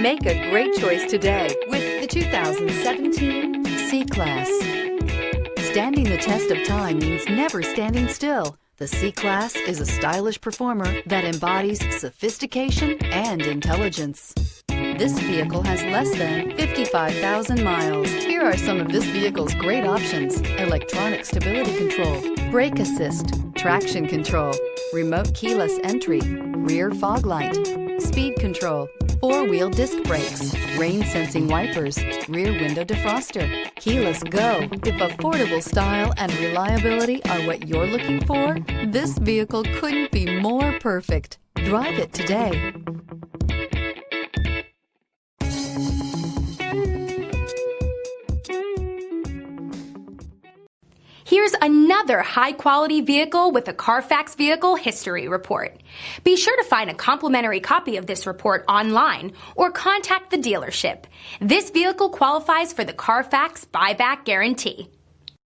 Make a great choice today with the 2017 C-Class. Standing the test of time means never standing still. The C-Class is a stylish performer that embodies sophistication and intelligence. This vehicle has less than 55,000 miles. Here are some of this vehicle's great options: electronic stability control, brake assist, traction control, remote keyless entry, rear fog light, speed control, four-wheel disc brakes, rain-sensing wipers, rear window defroster, keyless go. If affordable style and reliability are what you're looking for, this vehicle couldn't be more perfect. Drive it today. Here's another high-quality vehicle with a Carfax Vehicle History Report. Be sure to find a complimentary copy of this report online or contact the dealership. This vehicle qualifies for the Carfax Buyback Guarantee.